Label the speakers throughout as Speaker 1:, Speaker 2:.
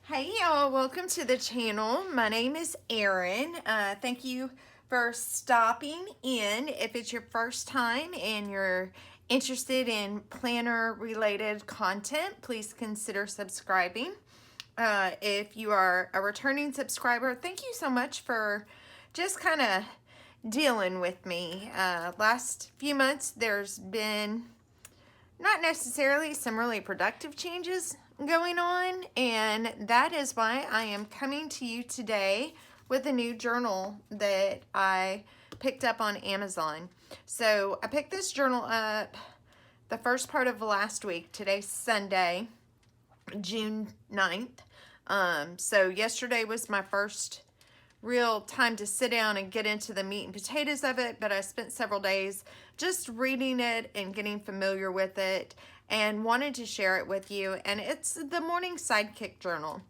Speaker 1: Hey y'all, welcome to the channel. My name is Erin. Thank you for stopping in. If it's your first time and you're interested in planner related content, please consider subscribing. If you are a returning subscriber, thank you so much for just kind of dealing with me. Last few months there's been not necessarily some really productive changes going on, and that is why I am coming to you today with a new journal that I picked up on Amazon. So I picked this journal up the first part of last week. Today's Sunday, June 9th. So yesterday was my first real time to sit down and get into the meat and potatoes of it, but I spent several days just reading it and getting familiar with it and wanted to share it with you. And it's the Morning Sidekick Journal.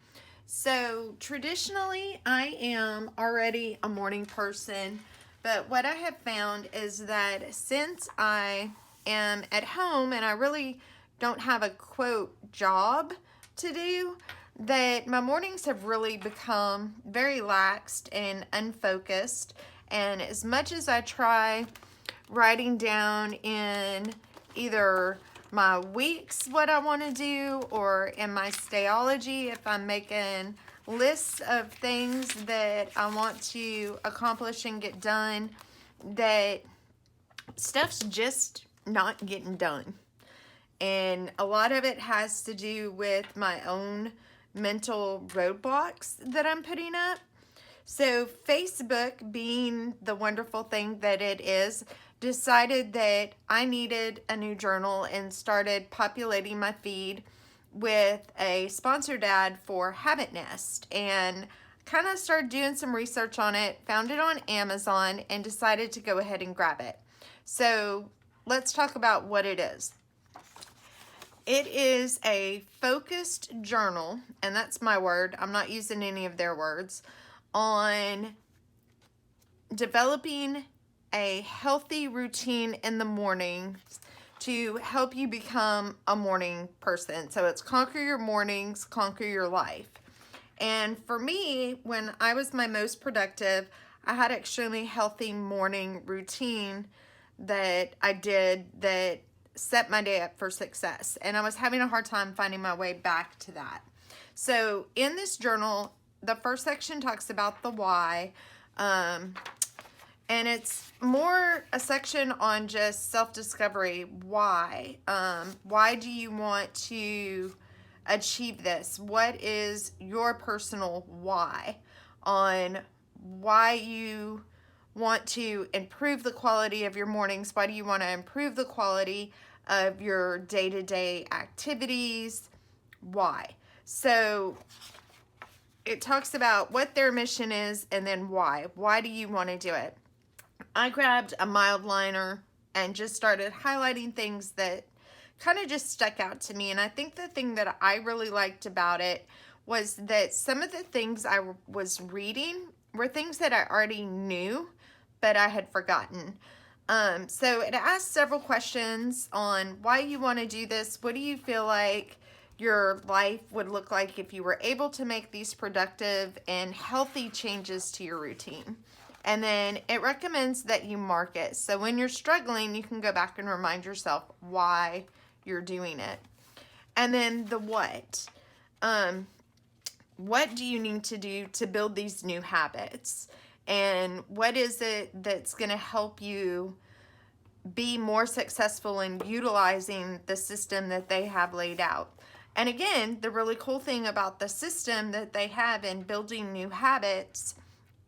Speaker 1: So traditionally I am already a morning person, but what I have found is that since I am at home and I really don't have a quote job to do, that my mornings have really become very laxed and unfocused. And as much as I try writing down in either my weeks what I want to do, or in my Stalogy if I'm making lists of things that I want to accomplish and get done, that stuff's just not getting done. And a lot of it has to do with my own mental roadblocks that I'm putting up. So Facebook, being the wonderful thing that it is, decided that I needed a new journal and started populating my feed with a sponsored ad for Habit Nest, and kind of started doing some research on it, found it on Amazon, and decided to go ahead and grab it. So let's talk about what it is. It is a focused journal, and that's my word, I'm not using any of their words, on developing a healthy routine in the morning to help you become a morning person. So it's conquer your mornings, conquer your life. And for me, when I was my most productive, I had an extremely healthy morning routine that I did that set my day up for success, and I was having a hard time finding my way back to that. So in this journal, the first section talks about the why, and it's more a section on just self-discovery. Why do you want to achieve this? What is your personal why on why you want to improve the quality of your mornings? Why do you want to improve the quality of your day-to-day activities? Why? So it talks about what their mission is and then why. Why do you want to do it? I grabbed a mild liner and just started highlighting things that kind of just stuck out to me. And I think the thing that I really liked about it was that some of the things I was reading were things that I already knew, but I had forgotten. So it asks several questions on why you want to do this. What do you feel like your life would look like if you were able to make these productive and healthy changes to your routine? And then it recommends that you mark it. So when you're struggling, you can go back and remind yourself why you're doing it. And then the what. What do you need to do to build these new habits? And what is it that's going to help you be more successful in utilizing the system that they have laid out? And again, the really cool thing about the system that they have in building new habits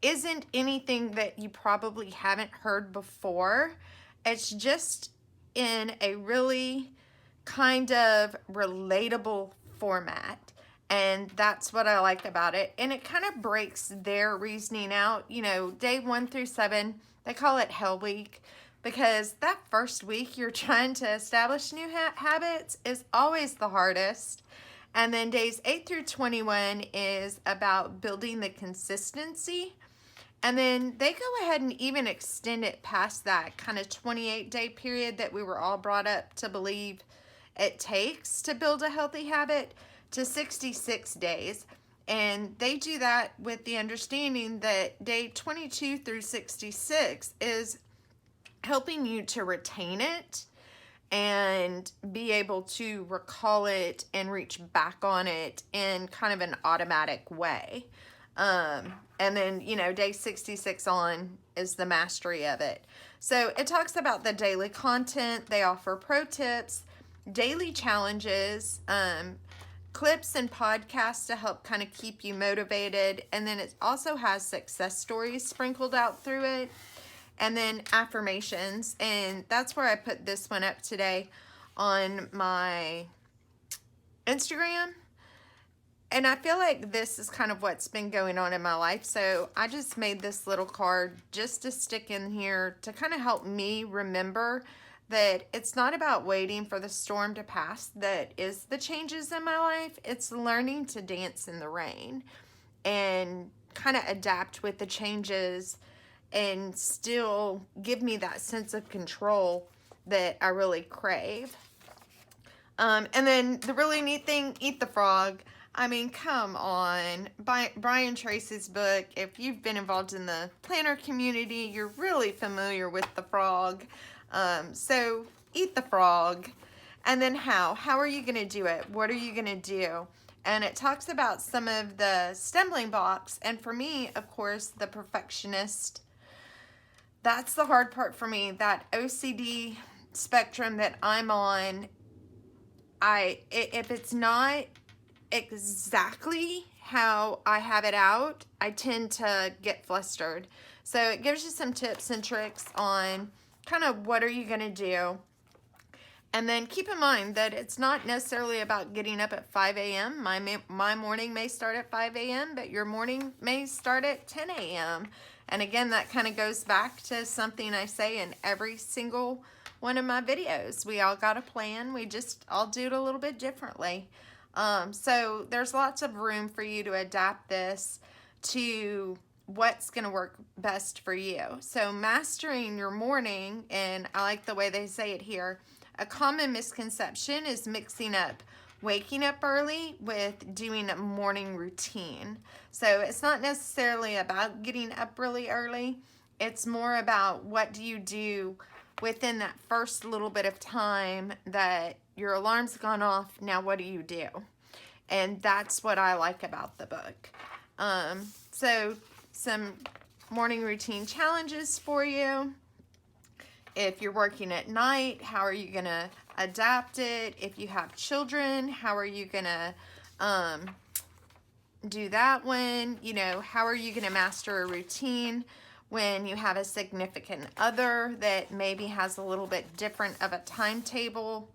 Speaker 1: isn't anything that you probably haven't heard before. It's just in a really kind of relatable format. And that's what I like about it. And it kind of breaks their reasoning out. You know, day 1 through 7, they call it Hell Week, because that first week you're trying to establish new habits is always the hardest. And then days 8 through 21 is about building the consistency. And then they go ahead and even extend it past that kind of 28-day period that we were all brought up to believe it takes to build a healthy habit, to 66 days. And they do that with the understanding that day 22 through 66 is helping you to retain it and be able to recall it and reach back on it in kind of an automatic way. And then, day 66 on is the mastery of it. So it talks about the daily content. They offer pro tips, daily challenges, clips and podcasts to help kind of keep you motivated. And then it also has success stories sprinkled out through it. And then affirmations. And that's where I put this one up today on my Instagram. And I feel like this is kind of what's been going on in my life. So I just made this little card just to stick in here to kind of help me remember that it's not about waiting for the storm to pass that is the changes in my life. It's learning to dance in the rain and kind of adapt with the changes and still give me that sense of control that I really crave. And then the really neat thing, Eat the Frog. I mean, come on. Brian Tracy's book, if you've been involved in the planner community, you're really familiar with the frog. So eat the frog. And then how? How are you going to do it? What are you going to do? And it talks about some of the stumbling blocks. And for me, of course, the perfectionist. That's the hard part for me. That OCD spectrum that I'm on. If it's not exactly how I have it out, I tend to get flustered. So it gives you some tips and tricks on kind of what are you going to do. And then keep in mind that it's not necessarily about getting up at 5 a.m. My morning may start at 5 a.m., but your morning may start at 10 a.m. And again, that kind of goes back to something I say in every single one of my videos. We all got a plan. We just all do it a little bit differently. So there's lots of room for you to adapt this to what's going to work best for you. So mastering your morning, and I like the way they say it here, a common misconception is mixing up waking up early with doing a morning routine. So it's not necessarily about getting up really early. It's more about what do you do within that first little bit of time that your alarm's gone off. Now what do you do? And that's what I like about the book. So some morning routine challenges for you. If you're working at night, how are you going to adapt it? If you have children, how are you going to do that one? How are you going to master a routine when you have a significant other that maybe has a little bit different of a timetable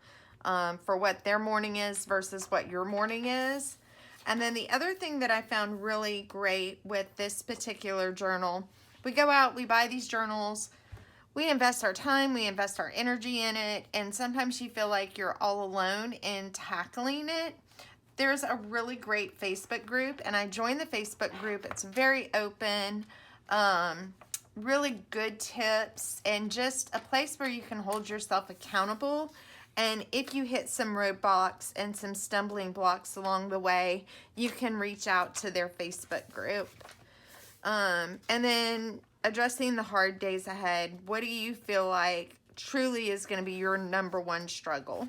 Speaker 1: for what their morning is versus what your morning is? And then the other thing that I found really great with this particular journal, we go out, we buy these journals, we invest our time, we invest our energy in it, and sometimes you feel like you're all alone in tackling it. There's a really great Facebook group, and I joined the Facebook group. It's very open, really good tips, and just a place where you can hold yourself accountable. And if you hit some roadblocks and some stumbling blocks along the way, you can reach out to their Facebook group. And then addressing the hard days ahead. What do you feel like truly is going to be your number one struggle?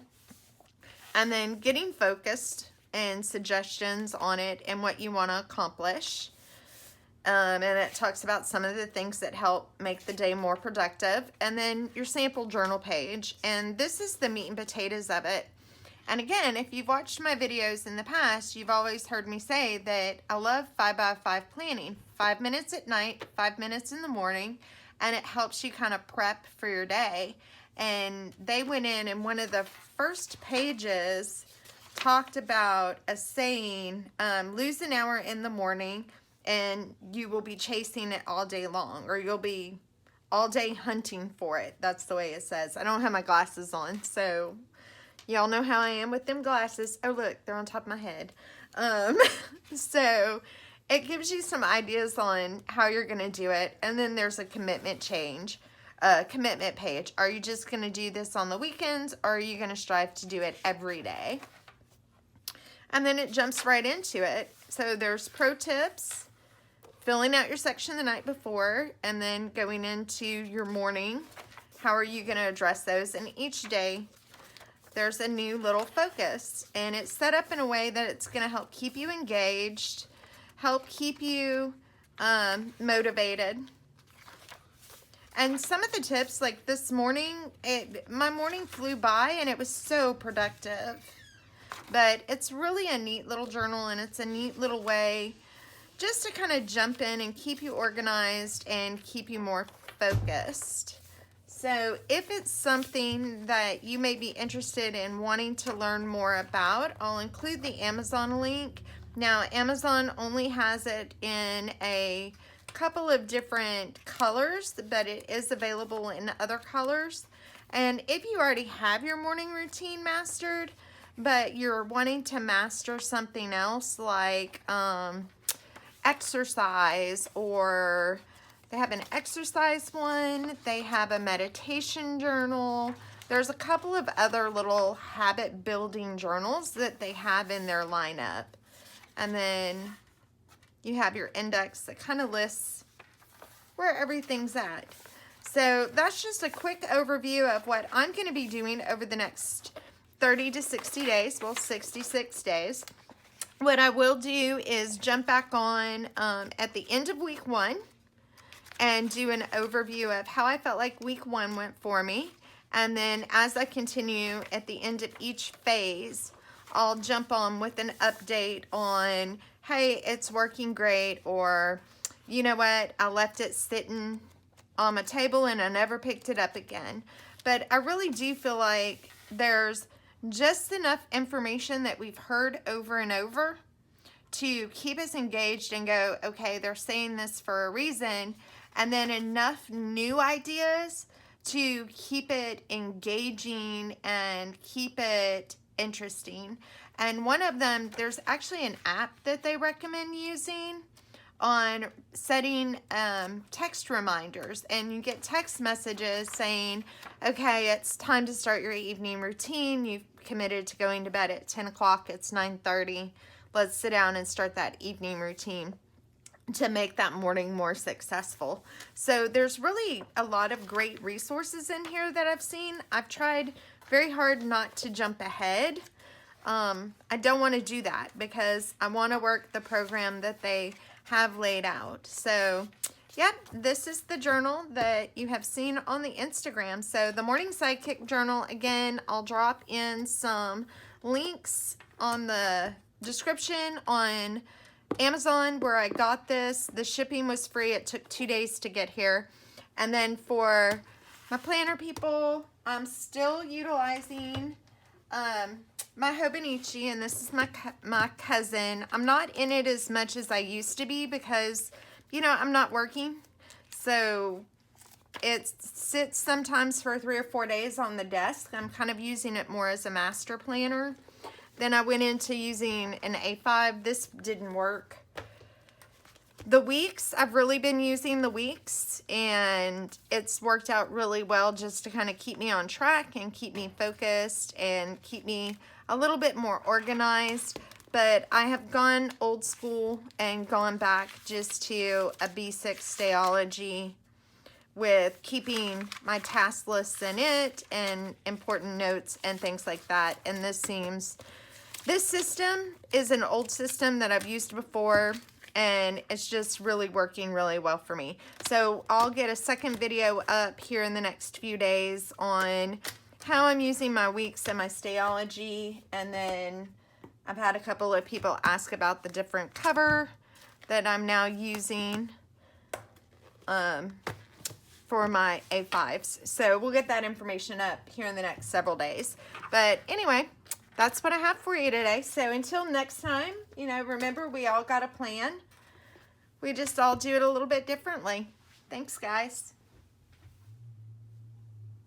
Speaker 1: And then getting focused and suggestions on it and what you want to accomplish. And it talks about some of the things that help make the day more productive. And then your sample journal page. And this is the meat and potatoes of it. And again, if you've watched my videos in the past, you've always heard me say that I love 5x5 planning. 5 minutes at night, 5 minutes in the morning, and it helps you kind of prep for your day. And they went in, and one of the first pages talked about a saying, lose an hour in the morning, and you will be chasing it all day long, or you'll be all day hunting for it. That's the way it says. I don't have my glasses on, so y'all know how I am with them glasses. Oh, look, they're on top of my head. So it gives you some ideas on how you're going to do it. And then there's a commitment page. Are you just going to do this on the weekends, or are you going to strive to do it every day? And then it jumps right into it. So there's pro tips, filling out your section the night before, and then going into your morning. How are you going to address those? And each day there's a new little focus, and it's set up in a way that it's going to help keep you engaged, help keep you motivated. And some of the tips, like this morning, my morning flew by and it was so productive. But it's really a neat little journal, and it's a neat little way just to kind of jump in and keep you organized and keep you more focused. So if it's something that you may be interested in wanting to learn more about, I'll include the Amazon link. Now, Amazon only has it in a couple of different colors, but it is available in other colors. And if you already have your morning routine mastered, but you're wanting to master something else like exercise, or they have an exercise one, they have a meditation journal. There's a couple of other little habit building journals that they have in their lineup. And then you have your index that kind of lists where everything's at. So that's just a quick overview of what I'm going to be doing over the next 30 to 60 days, well, 66 days. What I will do is jump back on at the end of week 1 and do an overview of how I felt like week 1 went for me. And then as I continue at the end of each phase, I'll jump on with an update on, hey, it's working great, or you know what, I left it sitting on my table and I never picked it up again. But I really do feel like there's just enough information that we've heard over and over to keep us engaged and go, okay, they're saying this for a reason, and then enough new ideas to keep it engaging and keep it interesting. And one of them, there's actually an app that they recommend using on setting text reminders, and you get text messages saying, okay, it's time to start your evening routine. You've committed to going to bed at 10 o'clock. It's 9:30. Let's sit down and start that evening routine to make that morning more successful. So there's really a lot of great resources in here that I've seen. I've tried very hard not to jump ahead. I don't want to do that because I want to work the program that they have laid out. So yep, this is the journal that you have seen on the Instagram. So the Morning Sidekick Journal, again, I'll drop in some links on the description on Amazon where I got this. The shipping was free. It took 2 days to get here. And then for my planner people, I'm still utilizing my Hobonichi, and this is my cousin. I'm not in it as much as I used to be because, you know, I'm not working. So it sits sometimes for 3 or 4 days on the desk. I'm kind of using it more as a master planner. Then I went into using an A5. This didn't work. The weeks, I've really been using the weeks, and it's worked out really well just to kind of keep me on track and keep me focused and keep me a little bit more organized. But I have gone old school and gone back just to a B6 Stalogy with keeping my task lists in it and important notes and things like that. And this system is an old system that I've used before, and it's just really working really well for me. So I'll get a second video up here in the next few days on how I'm using my weeks and my Stalogy. And then I've had a couple of people ask about the different cover that I'm now using for my A5s. So we'll get that information up here in the next several days. But anyway, that's what I have for you today. So until next time, you know, remember, we all got a plan. We just all do it a little bit differently. Thanks, guys.